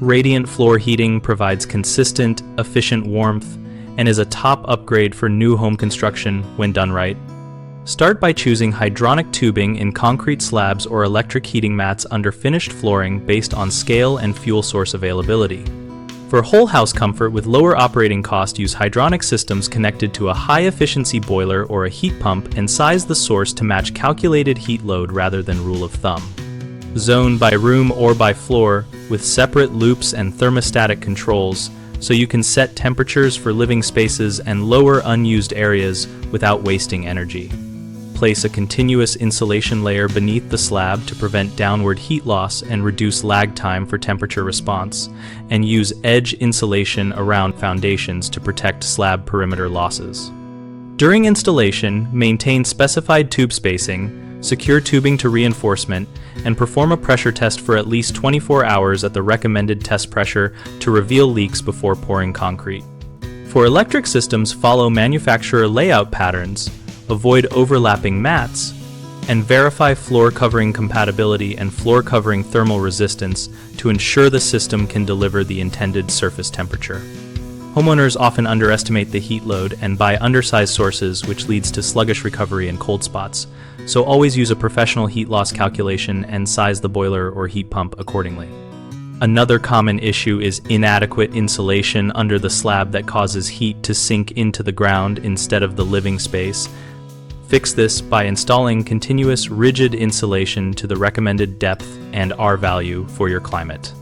Radiant floor heating provides consistent, efficient warmth and is a top upgrade for new home construction when done right. Start by choosing hydronic tubing in concrete slabs or electric heating mats under finished flooring based on scale and fuel source availability. For whole house comfort with lower operating cost, use hydronic systems connected to a high-efficiency boiler or a heat pump and size the source to match calculated heat load rather than rule of thumb. Zone by room or by floor with separate loops and thermostatic controls so you can set temperatures for living spaces and lower unused areas without wasting energy. Place a continuous insulation layer beneath the slab to prevent downward heat loss and reduce lag time for temperature response, and use edge insulation around foundations to protect slab perimeter losses. During installation, maintain specified tube spacing, secure tubing to reinforcement, and perform a pressure test for at least 24 hours at the recommended test pressure to reveal leaks before pouring concrete. For electric systems, follow manufacturer layout patterns, avoid overlapping mats, and verify floor covering compatibility and floor covering thermal resistance to ensure the system can deliver the intended surface temperature. Homeowners often underestimate the heat load and buy undersized sources, which leads to sluggish recovery and cold spots, so always use a professional heat loss calculation and size the boiler or heat pump accordingly. Another common issue is inadequate insulation under the slab that causes heat to sink into the ground instead of the living space. Fix this by installing continuous rigid insulation to the recommended depth and R value for your climate.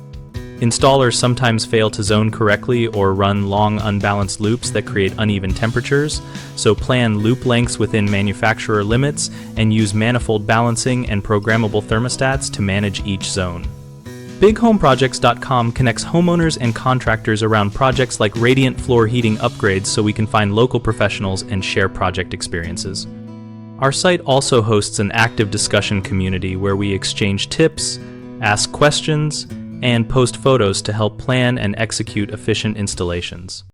Installers sometimes fail to zone correctly or run long unbalanced loops that create uneven temperatures, so plan loop lengths within manufacturer limits and use manifold balancing and programmable thermostats to manage each zone. BigHomeProjects.com connects homeowners and contractors around projects like radiant floor heating upgrades so we can find local professionals and share project experiences. Our site also hosts an active discussion community where we exchange tips, ask questions, and post photos to help plan and execute efficient installations.